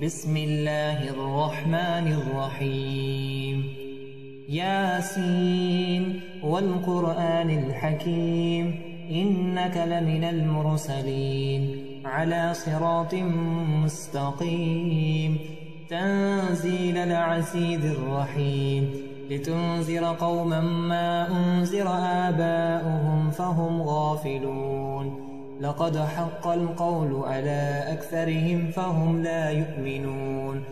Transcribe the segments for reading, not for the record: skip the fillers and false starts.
بسم الله الرحمن الرحيم ياسين والقرآن الحكيم إنك لمن المرسلين على صراط مستقيم تنزيل العزيز الرحيم لتنذر قوما ما أنذر آباؤهم فهم غافلون لقد حق القول على أكثرهم فهم لا يؤمنون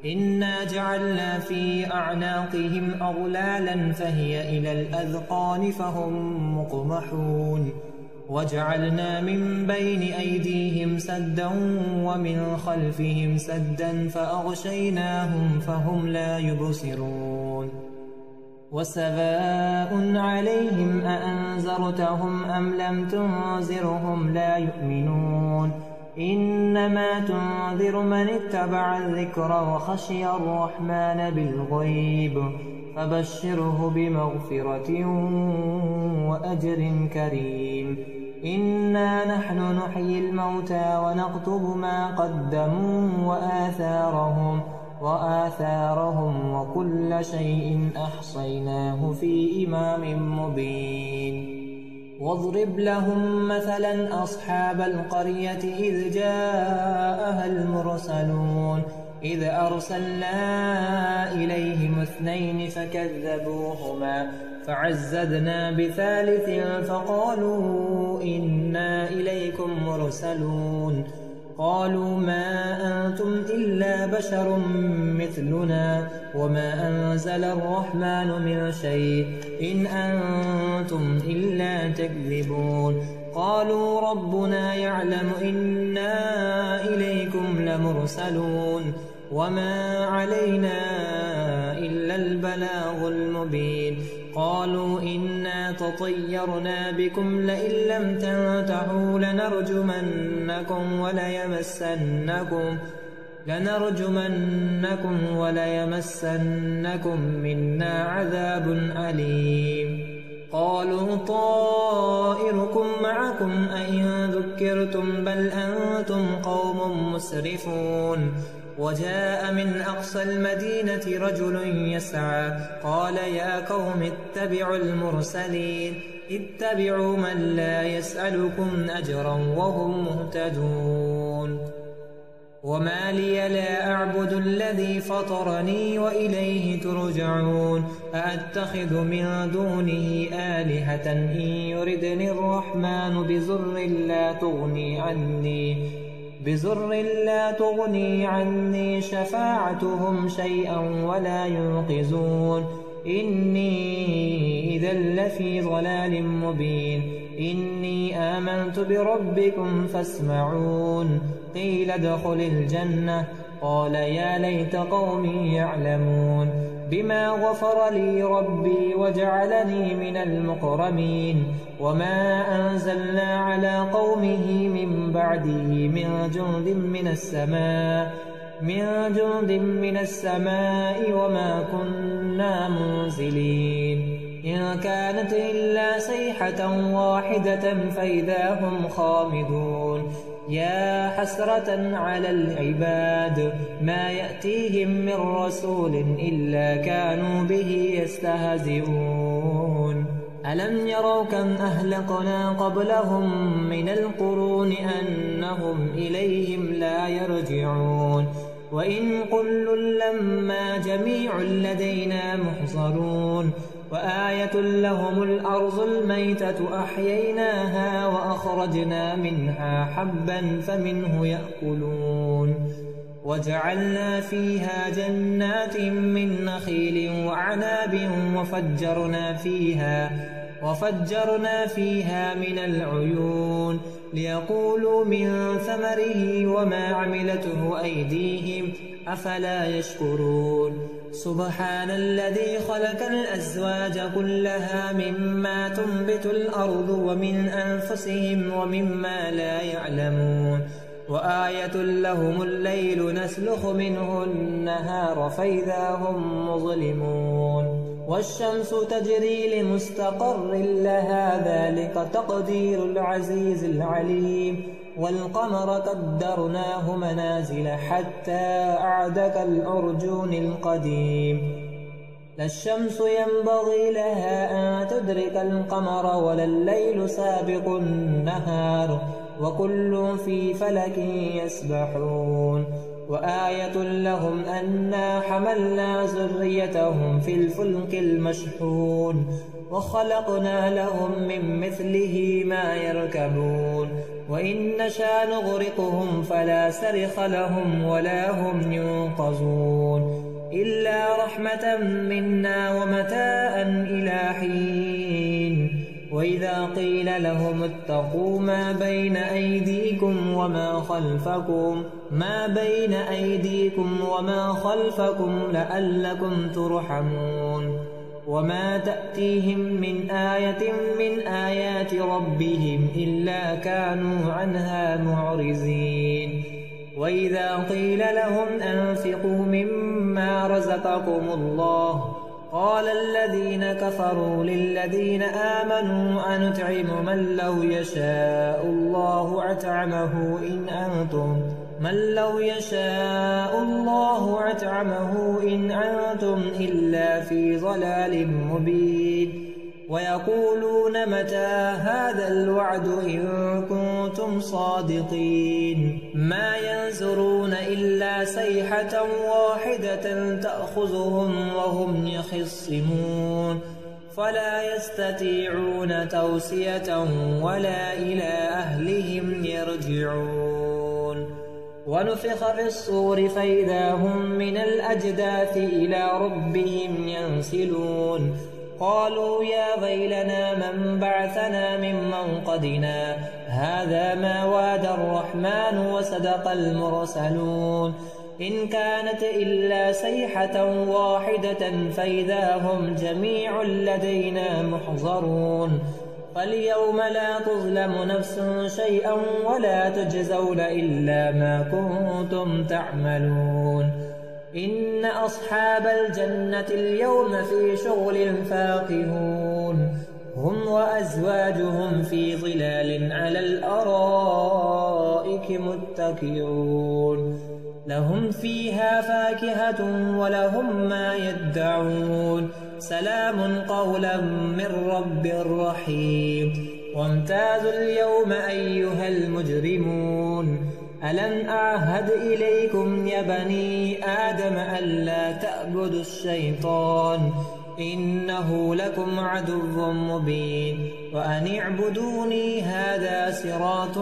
إنا جعلنا في أعناقهم أغلالا فهي إلى الأذقان فهم مقمحون وجعلنا من بين أيديهم سدا ومن خلفهم سدا فأغشيناهم فهم لا يبصرون وسواء عليهم أأنذرتهم أم لم تنذرهم لا يؤمنون إنما تنذر من اتبع الذكر وخشي الرحمن بالغيب فبشره بمغفرة وأجر كريم إنا نحن نحيي الموتى ونكتب ما قدموا وآثارهم وكل شيء أحصيناه في إمام مبين واضرب لهم مثلا أصحاب القرية إذ جاءها المرسلون إذ أرسلنا إليهم 2 فكذبوهما فعززنا بثالث فقالوا إنا إليكم مرسلون قالوا ما أنتم إلا بشر مثلنا وما أنزل الرحمن من شيء إن أنتم إلا تكذبون قالوا ربنا يعلم إنا إليكم لمرسلون وما علينا إلا البلاغ المبين قالوا إنا تطيرنا بكم لئن لم تنتهوا لنرجمنكم وليمسنكم منا عذاب أليم قالوا طائركم معكم أئن ذكرتم بل أنتم قوم مسرفون وجاء من أقصى المدينة رجل يسعى قال يا قوم اتبعوا المرسلين اتبعوا من لا يسألكم أجرا وهم مهتدون وما لي لا أعبد الذي فطرني وإليه ترجعون أأتخذ من دونه آلهة إن يردني الرحمن بضر لا تغني عني شفاعتهم شيئا ولا ينقذون إني إذا لفي ضلال مبين إني آمنت بربكم فاسمعون قيل ادخل الجنة قال يا ليت قومي يعلمون بما غفر لي ربي وجعلني من المكرمين وما أنزلنا على قومه من بعده من جند من السماء وما كنا منزلين إن كانت إلا صيحة واحدة فإذا هم خامدون يا حسرة على العباد ما يأتيهم من رسول إلا كانوا به يستهزئون ألم يروا كم أهلكنا قبلهم من القرون أنهم إليهم لا يرجعون وإن كل لما جميع لدينا محضرون وآية لهم الأرض الميتة أحييناها وأخرجنا منها حبا فمنه يأكلون وجعلنا فيها جنات من نخيل وعناب وفجرنا فيها من العيون ليقولوا من ثمره وما عملته أيديهم أفلا يشكرون سبحان الذي خلق الأزواج كلها مما تنبت الأرض ومن أنفسهم ومما لا يعلمون وآية لهم الليل نسلخ منه النهار فإذا هم مظلمون والشمس تجري لمستقر لها ذلك تقدير العزيز العليم والقمر قدرناه منازل حتى عاد كالعرجون القديم لا الشمس ينبغي لها أن تدرك القمر ولا الليل سابق النهار وكل في فلك يسبحون وآية لهم أنا حملنا ذريتهم في الفلك المشحون وخلقنا لهم من مثله ما يركبون وإن نشأ نغرقهم فلا صرخ لهم ولا هم ينقذون إلا رحمة منا ومتاعا إلى حين وإذا قيل لهم اتقوا ما بين أيديكم وما خلفكم لعلكم ترحمون وما تأتيهم من آية من آيات ربهم إلا كانوا عنها معرضين وإذا قيل لهم أنفقوا مما رزقكم الله قال الذين كفروا للذين آمنوا أنطعم من لو يشاء الله أطعمه إن أنتم إلا في ضلال مبين ويقولون متى هذا الوعد إن كنتم صادقين ما ينظرون إلا صيحة واحدة تأخذهم وهم يخصمون فلا يستطيعون توصية ولا إلى أهلهم يرجعون ونفخ في الصور فإذا هم من الأجداث إلى ربهم ينسلون قالوا يا ويلنا من بعثنا من مرقدنا هذا ما وعد الرحمن وصدق المرسلون إن كانت إلا صيحة واحدة فإذا هم جميع لدينا محضرون فاليوم لا تظلم نفس شيئا ولا تجزون إلا ما كنتم تعملون إن أصحاب الجنة اليوم في شغل فاكهون هم وأزواجهم في ظلال على الأرائك متكئون لهم فيها فاكهة ولهم ما يدعون سلام قولا من رب رحيم وامتازوا اليوم أيها المجرمون ألم أعهد إليكم يا بني آدم ألا تعبدوا الشيطان إنه لكم عدو مبين وأن اعبدوني هذا صراط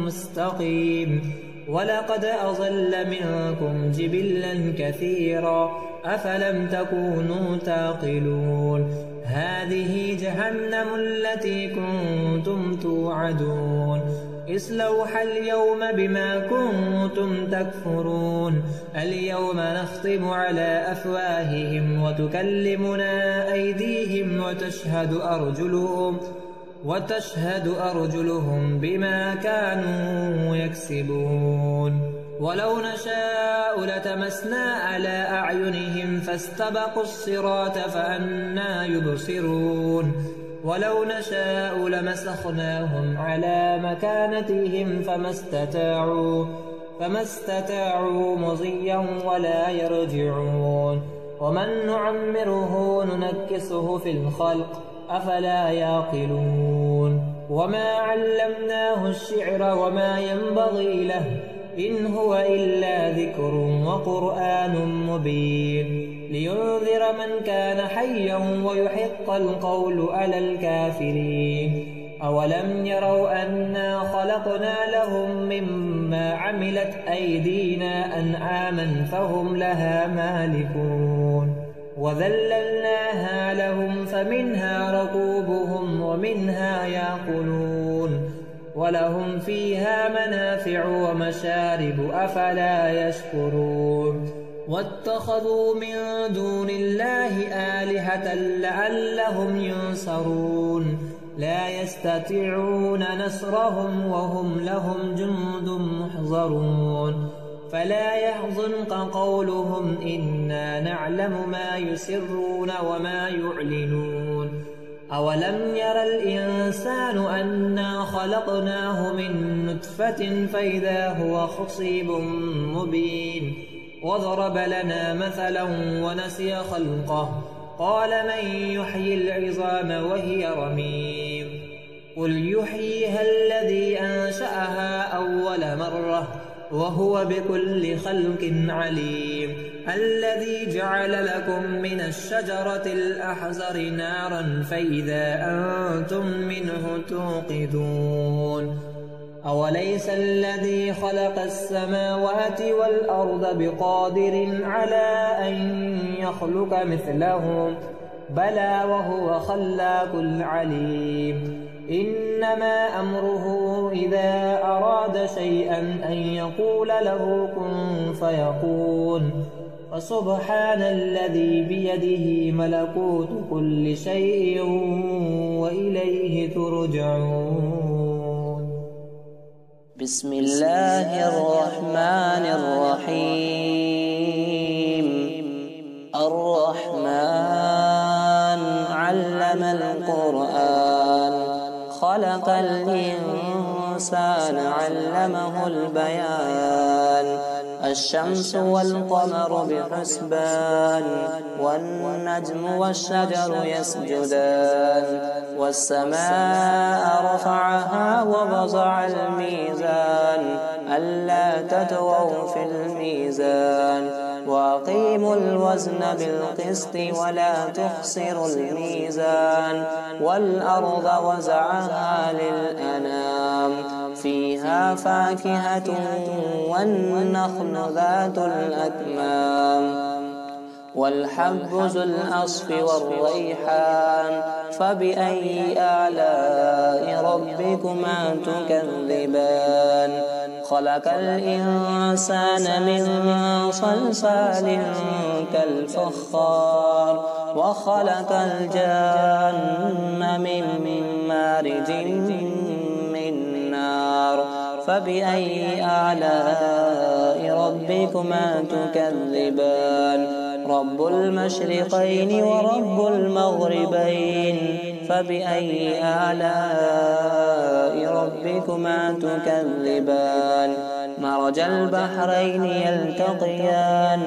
مستقيم ولقد أضل منكم جبلا كثيرا أفلم تكونوا تعقلون هذه جهنم التي كنتم توعدون اصلوها اليوم بما كنتم تكفرون اليوم نختم على أفواههم وتكلمنا أيديهم وتشهد أرجلهم بما كانوا يكسبون ولو نشاء لتمسنا على أعينهم فاستبقوا الصراط فأنى يبصرون ولو نشاء لمسخناهم على مكانتهم فما استطاعوا مضيا ولا يرجعون ومن نعمره ننكسه في الخلق أفلا يعقلون وما علمناه الشعر وما ينبغي له إن هو إلا ذكر وقرآن مبين لينذر من كان حيا ويحق القول على الكافرين أولم يروا أنا خلقنا لهم مما عملت أيدينا أنعاما فهم لها مالكون وذللناها لهم فمنها ركوبهم ومنها يأكلون ولهم فيها منافع ومشارب أفلا يشكرون واتخذوا من دون الله آلهة لعلهم ينصرون لا يستطيعون نصرهم وهم لهم جند محضرون فلا يحزنك قولهم إنا نعلم ما يسرون وما يعلنون أولم ير الإنسان أنا خلقناه من نطفة فإذا هو خصيب مبين وضرب لنا مثلا ونسي خلقه قال من يحيي العظام وهي رميم قل يحييها الذي أنشأها أول مرة وهو بكل خلق عليم الذي جعل لكم من الشجرة الأحزر نارا فإذا أنتم منه توقدون أوليس الذي خلق السماوات والأرض بقادر على أن يخلق مثلهم بلى وهو خلاق العليم إنما أمره إذا أراد شيئا أن يقول له كن فيكون فسبحان الذي بيده ملكوت كل شيء وإليه ترجعون. بسم الله الرحمن الرحيم. الرحمن علم القرآن خلق الإنسان علمه البيان الشمس والقمر بحسبان والنجم والشجر يسجدان والسماء رفعها ووضع الميزان ألا تطغوا في الميزان وأقيموا الوزن بالقسط ولا تخسروا الميزان والأرض وزعها للأنام فيها فاكهة والنخل ذات الأكمام والحب ذو العصف والريحان فبأي آلاء ربكما تكذبان خلق الإنسان من صلصال كالفخار وخلق الجان من مارج من نار فبأي آلاء ربكما تكذبان رب المشرقين ورب المغربين فبأي آلاء ربكما تكذبان مرج البحرين يلتقيان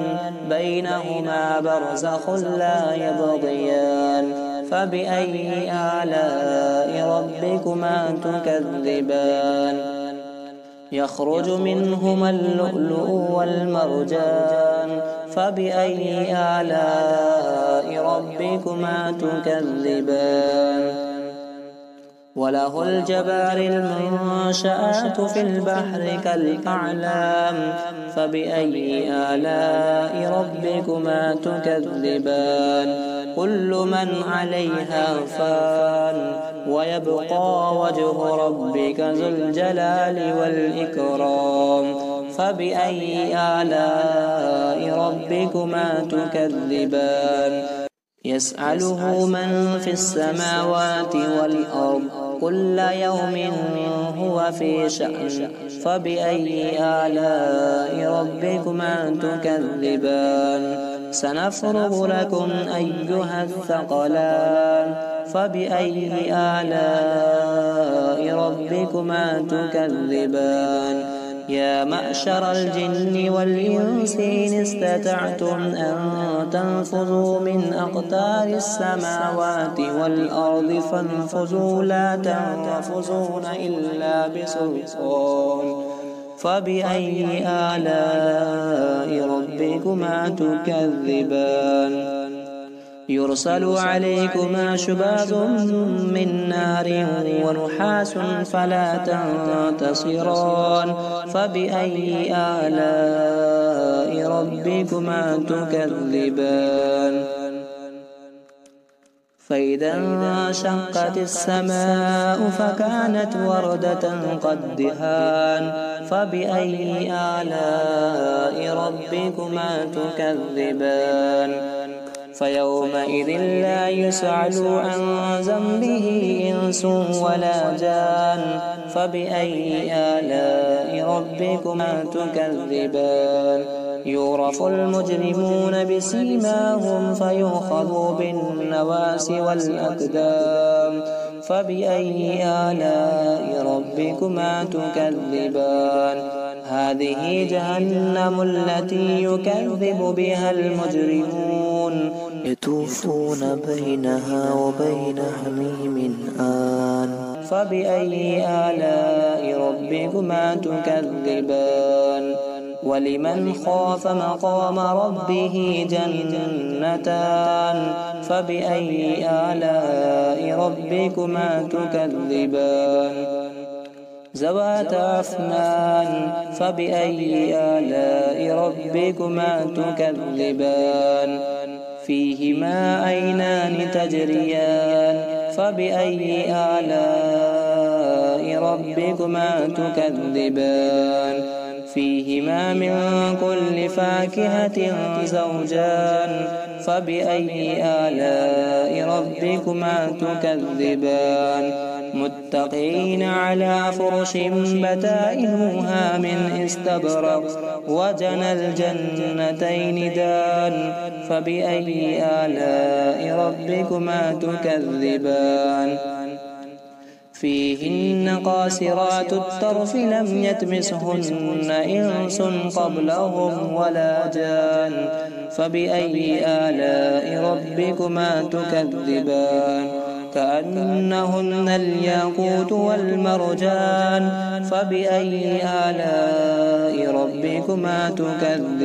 بينهما برزخ لا يبغيان فبأي آلاء ربكما تكذبان يخرج منهما اللؤلؤ والمرجان فبأي آلاء ربكما تكذبان وله الجبار المنشآت في البحر كالأعلام فبأي آلاء ربكما تكذبان كل من عليها فان ويبقى وجه ربك ذو الجلال والإكرام فبأي آلاء ربكما تكذبان يسأله من في السماوات والأرض كل يوم هو في شأن فبأي آلاء ربكما تكذبان سنفرغ لكم أيها الثقلان فبأي آلاء ربكما تكذبان يا معشر الجن والإنس إن استطعتم أن تنفذوا من أقطار السماوات والأرض فانفذوا لا تنفذون إلا بسلطان فبأي آلاء ربكما تكذبان يرسل عليكما شباذ من نار ونحاس فلا تنتصران فبأي آلاء ربكما تكذبان فإذا انشقت السماء فكانت وردة كالدهان فبأي آلاء ربكما تكذبان فيومئذ لا يسأل عن ذنبه إنس ولا جان فبأي آلاء ربكما تكذبان يعرف المجرمون بسيماهم فيؤخذوا بالنواصي والأقدام فبأي آلاء ربكما تكذبان هذه جهنم التي يكذب بها المجرمون يطوفون بينها وبين حميم آن فبأي آلاء ربكما تكذبان ولمن خاف مقام ربه جنتان فبأي آلاء ربكما تكذبان ذواتا أفنان فبأي آلاء ربكما تكذبان فيهما عينان تجريان فبأي آلاء ربكما تكذبان فيهما من كل فاكهة زوجان فبأي آلاء ربكما تكذبان متقين على فرش بطائنها من استبرق وجنى الجنتين دان فبأي آلاء ربكما تكذبان فيهن قاصرات الطرف لم يطمثهن إنس قبلهم ولا جان فبأي آلاء ربكما تكذبان كأنهن الياقوت والمرجان فبأي آلاء ربكما تكذبان